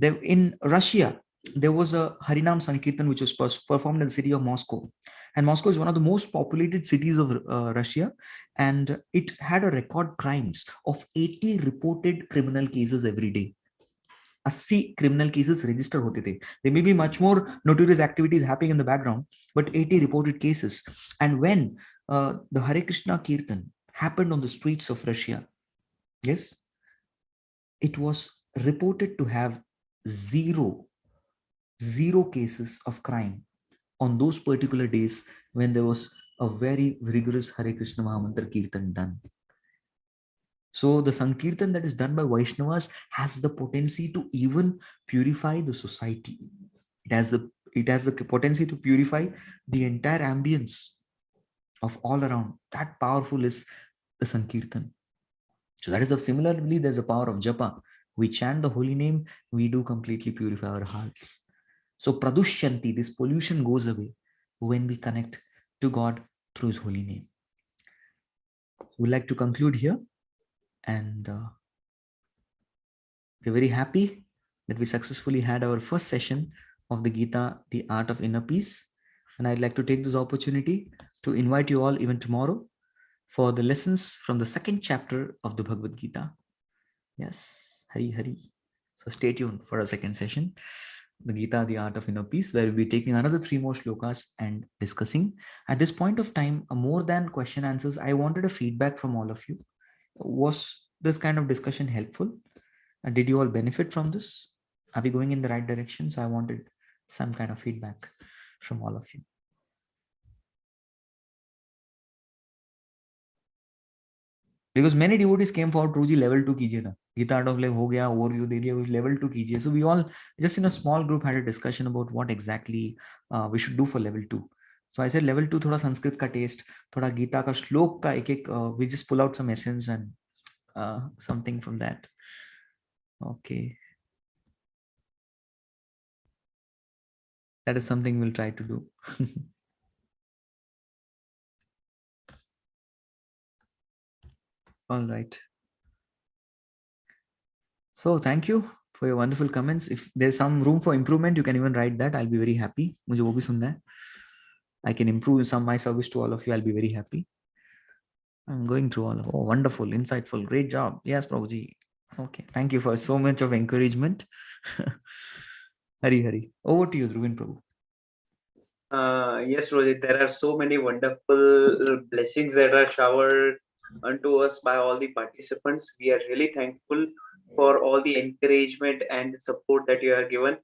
Speaker 1: In Russia, there was a Harinam Sankirtan which was performed in the city of Moscow. And Moscow is one of the most populated cities of Russia. And it had a record crimes of 80 reported criminal cases every day. 80 criminal cases registered hote the. There may be much more notorious activities happening in the background, but 80 reported cases. And when the Hare Krishna Kirtan happened on the streets of Russia, yes, it was reported to have zero cases of crime on those particular days when there was a very rigorous Hare Krishna Mahamantra Kirtan done. So the Sankirtan that is done by Vaishnavas has the potency to even purify the society. It has the potency to purify the entire ambience of all around. That powerful is the Sankirtan. So that is similarly, there's a power of japa. We chant the holy name, we do completely purify our hearts. So pradushyanti, this pollution goes away when we connect to God through his holy name. We'd like to conclude here, and we're very happy that we successfully had our first session of the Gita, the Art of Inner Peace. And I'd like to take this opportunity to invite you all even tomorrow for the lessons from the second chapter of the Bhagavad Gita. Yes, Hari Hari. So stay tuned for a second session, the Gita, the Art of Inner Peace, where we'll be taking another 3 more shlokas and discussing. At this point of time, more than question answers, I wanted a feedback from all of you. Was this kind of discussion helpful? Did you all benefit from this? Are we going in the right direction? So I wanted some kind of feedback from all of you. Because many devotees came forward, Ruji, level 2 kijiye na. Gita Art of Life ho gaya, overview de diya, level 2 kijiye. So we all just in a small group had a discussion about what exactly we should do for level 2. So I said level 2 thoda Sanskrit ka taste, thoda Gita ka shlok ka we just pull out some essence and something from that. Okay. That is something we'll try to do. All right. So thank you for your wonderful comments. If there's some room for improvement, you can even write that. I'll be very happy. मुझे वो भी सुनना है. I can improve some my service to all of you. I'll be very happy. I'm going through all of. Oh, wonderful, insightful, great job. Yes, Prabhuji. Okay, thank you for so much of encouragement. Hari, over to you, Dhruvin Prabhu.
Speaker 2: Yes, Rohit, there are so many wonderful blessings that are showered unto us by all the participants. We are really thankful for all the encouragement and support that you are given.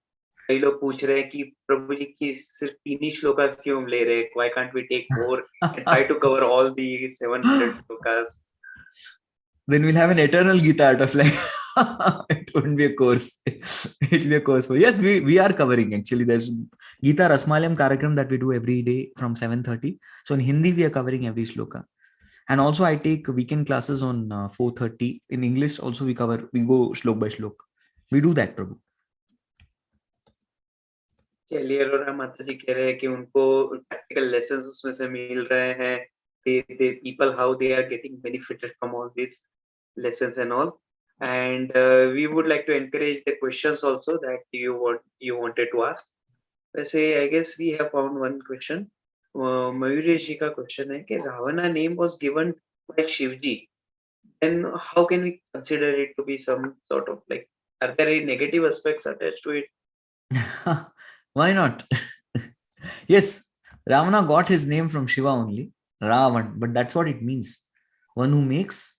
Speaker 2: कई लोग पूछ रहे हैं कि प्रभु जी की सिर्फ 3 ही श्लोकास क्यों हम ले रहे हैं? Why can't we take more and try to cover all the 700 shlokas?
Speaker 1: Then we'll have an eternal Gita out of like it wouldn't be a course. It'll be a course for yes, we are covering actually. There's Gita Rasmalayam Karakram that we do every day from 7:30. So in Hindi we are covering every shloka. And also I take weekend classes on 4:30. In English also we go shlok by shlok. We do that, Prabhu.
Speaker 2: चलिए अरोरा माता जी कह रहे हैं कि उनको practical lessons उसमें से मिल रहे हैं. The people how they are getting benefited from all these lessons and all. And we would like to encourage the questions also that you wanted to ask. वैसे I guess we have found one question. Mayuresh जी का question है कि Ravana name was given by Shivji. Then how can we consider it to be some sort of like, are there any negative aspects attached to it?
Speaker 1: Why not? Yes, Ravana got his name from Shiva only, Ravan, but that's what it means. One who makes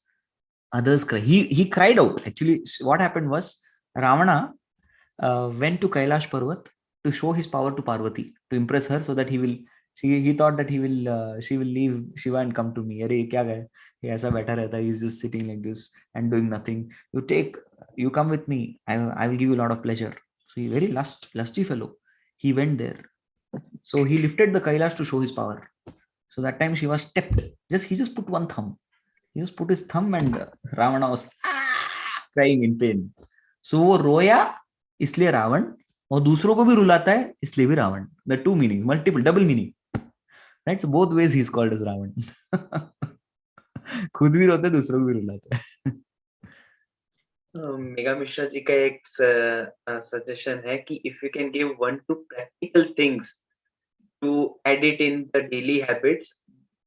Speaker 1: others cry. He cried out. Actually, what happened was Ravana went to Kailash Parvat to show his power to Parvati, to impress her, so that he thought that she will leave Shiva and come to me. Arey, kya gaya? He aisa baitha rehta, he's just sitting like this and doing nothing. You come with me. I will give you a lot of pleasure. So he very lusty fellow. He went there. So he lifted the Kailash to show his power. So that time Shiva stepped. He just put one thumb. He just put his thumb and Ravana was crying in pain. So वो रोया इसलिए रावण और दूसरों को भी रुलाता है इसलिए भी Ravan. The two meanings, multiple, double meaning. Right? So both ways he's called as Ravan. खुद भी रोता है दूसरों को भी रुलाता है.
Speaker 2: मेगा मिश्रा जी का एक सजेशन है कि if you can give 1-2 practical things to add it in the daily habits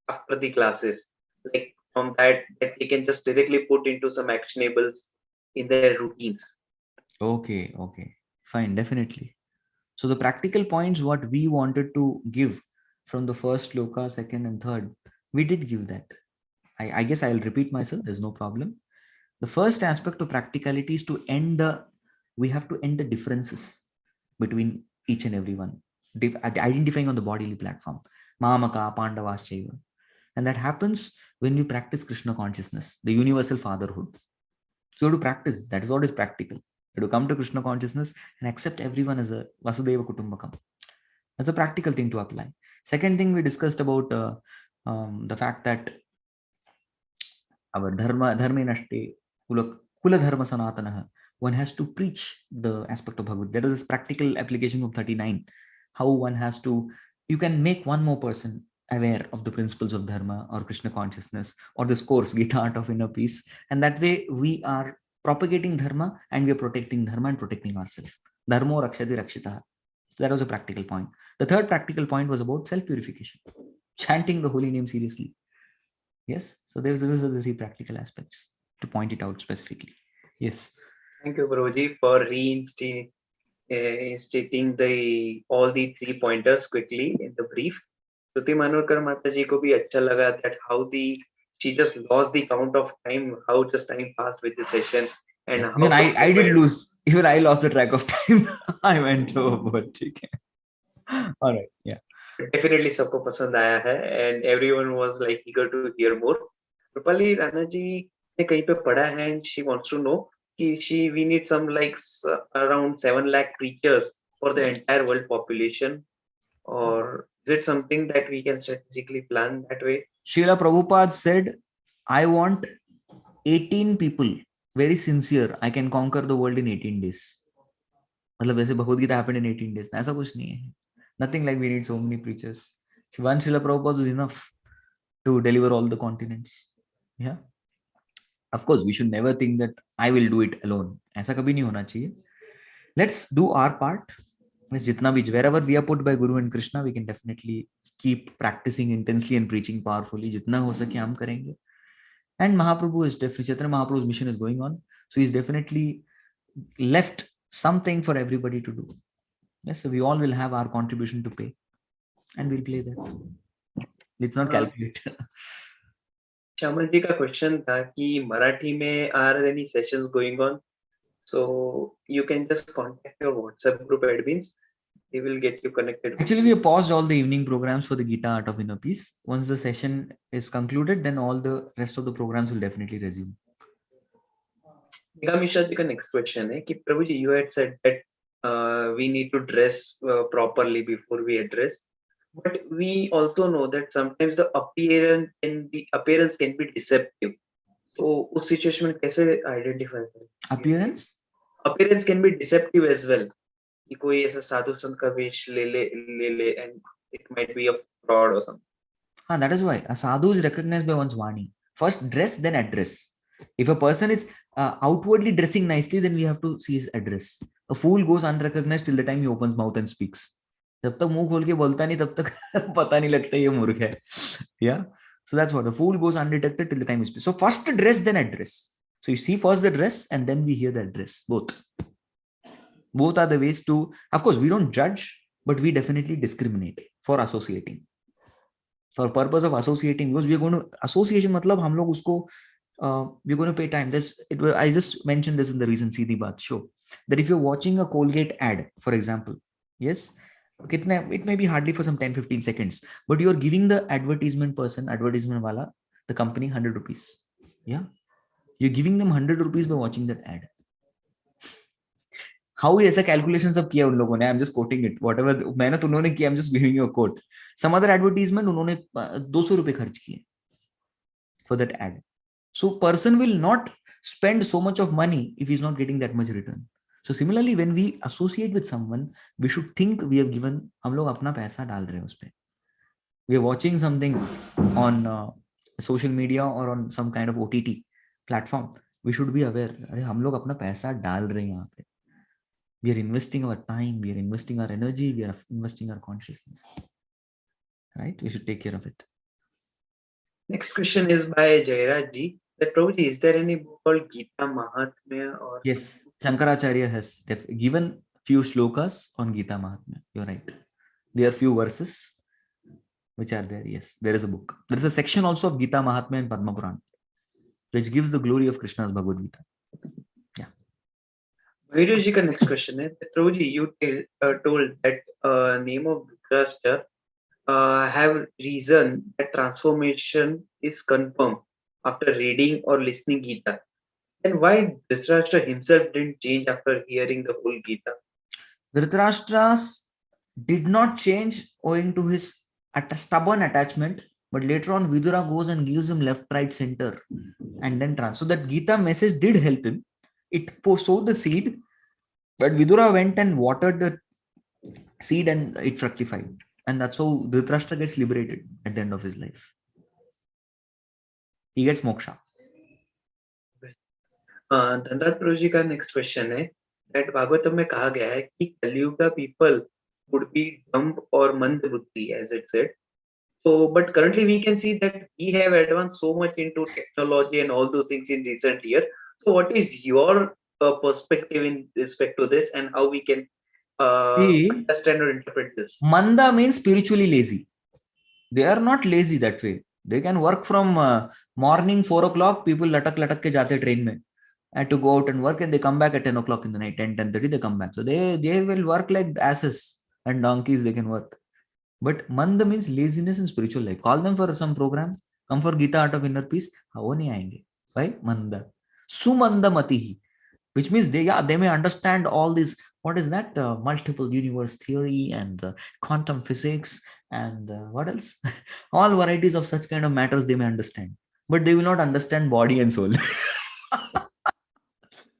Speaker 2: after the classes, like from that they can just directly put into some actionables in their routines.
Speaker 1: Okay, fine, definitely. So the practical points what we wanted to give from the first sloka, second and third, we did give that. I guess I'll repeat myself, there's no problem. The first aspect of practicality is we have to end the differences between each and every one, identifying on the bodily platform. Mamaka, Pandavas, Chaiva. And that happens when we practice Krishna consciousness, the universal fatherhood. So you have to practice, that is what is practical. You have to come to Krishna consciousness and accept everyone as a Vasudeva Kutumbakam. That's a practical thing to apply. Second thing we discussed about the fact that our dharma nashte, kula dharma sanatana, one has to preach the aspect of Bhagavad. That is this practical application of 39. How one has to, you can make one more person aware of the principles of dharma or Krishna consciousness or this course, Gita Art of Inner Peace. And that way we are propagating dharma and we are protecting dharma and protecting ourselves. Dharmo rakshati rakshita. That was a practical point. The third practical point was about self-purification, chanting the holy name seriously. Yes, so those are the three practical aspects to point it out specifically. Yes.
Speaker 2: Thank you, Guruji, for reinstating all the 3 pointers quickly in the brief. Shruti Manurkar Mataji ko bhi acha laga that how she just lost the count of time, how just time passed with the session. And
Speaker 1: yes, even I did lose. Even I lost the track of time. I went overboard. All right. Yeah.
Speaker 2: Definitely सबको पसंद आया है and everyone was like eager to hear more. Rupali Rana ji ने कहीं पे पढ़ा है and she wants to know कि we need some like around 7 lakh preachers for the entire world population, or is it something that we can strategically plan that way?
Speaker 1: Srila Prabhupada said, I want 18 people, very sincere. I can conquer the world in 18 days. मतलब वैसे Bhagavad Gita happened in 18 days. ऐसा कुछ नहीं है. Nothing like we need so many preachers. One Srila Prabhupada was enough to deliver all the continents. Yeah. Of course, we should never think that I will do it alone. ऐसा कभी नहीं होना चाहिए. Let's do our part. Let's जितना भी wherever we are put by Guru and Krishna, we can definitely keep practicing intensely and preaching powerfully. जितना हो सके हम करेंगे. And Mahaprabhu is definitely, Chaitanya Mahaprabhu's mission is going on. So he's definitely left something for everybody to do. Yes, so we all will have our contribution to pay. And we'll play that. Let's not calculate.
Speaker 2: Shyamal जी का question था कि मराठी में are any sessions going on, so you can just contact your WhatsApp group admins. They will get you connected.
Speaker 1: Actually, we have paused all the evening programs for the Gita Art of Inner Peace. Once the session is concluded, then all the rest of the programs will definitely resume.
Speaker 2: Megha Mishra ji ka next question है कि प्रभु जी, you had said that we need to dress properly before we address, but we also know that sometimes the appearance can be deceptive. तो उस situation में कैसे identify करें? Appearance can be deceptive as well. कि कोई ऐसा साधु संत का वेश ले ले and it might be a fraud or something.
Speaker 1: That is why a sadhu is recognized by one's vani. First dress, then address. If a person is outwardly dressing nicely, then we have to see his address. A fool goes unrecognized till the time he opens mouth and speaks. जब तक मुंह खोल के बोलता नहीं तब तक पता नहीं लगता ये मूर्ख है. Yeah. So that's what, the fool goes undetected till the time he speaks. So first dress, then address. So you see first the dress and then we hear the address. Both are the ways to, of course, we don't judge, but we definitely discriminate for associating. For purpose of associating, because we are going to association matlab hum log usko we're going to pay time. I just mentioned this in the recent Seedhi Baat show, that if you're watching a Colgate ad, for example, yes, it may be hardly for some 10-15 seconds, but you're giving the advertisement wala, the company 100 rupees. Yeah, you're giving them 100 rupees by watching that ad. How ऐसा calculation सब किया उन लोगों ने? I'm just quoting it. Whatever मेहनत उन्होंने किया, I'm just giving you a quote. Some other advertisement उन्होंने 200 रुपए खर्च किए for that ad. So person will not spend so much of money if he's not getting that much return. So similarly, when we associate with someone, we should think we have given, हम लोग अपना पैसा डाल रहे हैं उस पे. We are watching something on social media or on some kind of OTT platform. We should be aware. अरे हम लोग अपना पैसा डाल रहे हैं यहाँ पे. We are investing our time, we are investing our energy, we are investing our consciousness. Right? We should take care of it.
Speaker 2: Next question is by Jairaj ji. That Prabhuji, is there any book called Gita Mahatmya? Or
Speaker 1: yes, Shankaracharya has given few slokas on Gita Mahatmya. You're right. There are few verses which are there. Yes, there is a book. There is a section also of Gita Mahatmya in Padma Puran, which gives the glory of Krishna's Bhagavad Gita.
Speaker 2: Vaidya ji ka next question है, Prabhuji, you told that name of Dhritarashtra have reason that transformation is confirmed after reading or listening Gita. Then why Dhritarashtra himself didn't change after hearing the whole Gita?
Speaker 1: Dhritarashtra did not change owing to his stubborn attachment, but later on Vidura goes and gives him left, right, center, and then so that Gita message did help him. It sowed the seed, but Vidura went and watered the seed and it fructified. And that's how Dhritarashtra gets liberated at the end of his life. He gets moksha.
Speaker 2: Dhandat Prabhuji ka next question है that Bhagavatam में कहा गया है कि Kaliyuga people would be dumb or mand buddhi, as it said. So, but currently we can see that we have advanced so much into technology and all those things in recent year. So, what is your perspective in respect to this, and how we can understand or interpret this?
Speaker 1: Manda means spiritually lazy. They are not lazy that way. They can work from morning 4 o'clock. People latak ke jate train mein and to go out and work, and they come back at 10 o'clock in the night. 10:30 they come back. So they will work like asses and donkeys. They can work. But manda means laziness in spiritual life. Call them for some program. Come for Gita Art of Inner Peace. वो नहीं आएंगे. Why? Manda. Sumanda matihi. Which means they may understand all this. What is that? Multiple universe theory and quantum physics and what else? All varieties of such kind of matters they may understand. But they will not understand body and soul.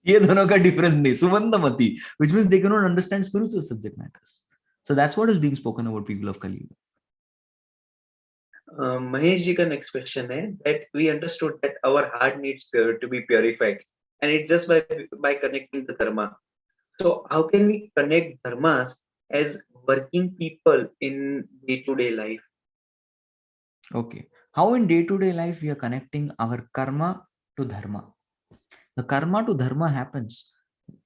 Speaker 1: ये दोनों का difference नहीं. Sumandamati, which means they cannot understand spiritual subject matters. So that's what is being spoken about people of Kali.
Speaker 2: Mahesh ji ka next question hai that we understood that our heart needs to be purified, and it's just by connecting the dharma. So how can we connect dharmas as working people in day-to-day life?
Speaker 1: Okay, how in day-to-day life we are connecting our karma to dharma? The karma to dharma happens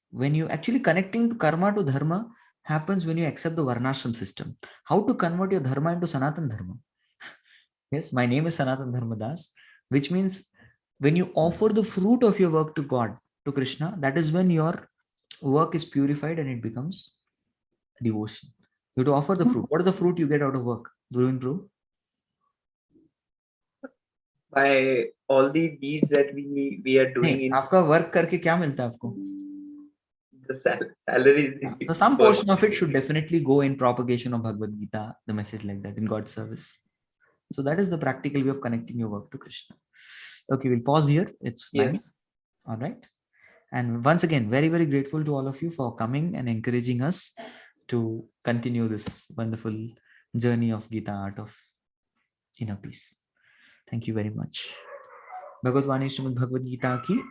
Speaker 1: when you actually connecting to karma to dharma happens when you accept the varnashram system. How to convert your dharma into sanatan dharma? Yes, my name is Sanatan Dharmadas, which means when you offer the fruit of your work to God, to Krishna, that is when your work is purified and it becomes devotion. You have to offer the fruit. What is the fruit you get out of work? Doing true?
Speaker 2: By all the deeds that we are
Speaker 1: नहीं,
Speaker 2: doing in
Speaker 1: आपका work करके क्या मिलता है आपको?
Speaker 2: the salaries
Speaker 1: Yeah.
Speaker 2: that we
Speaker 1: So some
Speaker 2: work.
Speaker 1: portion of it should definitely go in propagation of Bhagavad Gita, the message like that, in God's service. So that is the practical way of connecting your work to Krishna. Okay, we'll pause here. It's 9.
Speaker 2: Yes.
Speaker 1: All right. And once again, very, very grateful to all of you for coming and encouraging us to continue this wonderful journey of Gita art of inner peace. Thank you very much. Bhagavad Vani Srimad Bhagavad Gita ki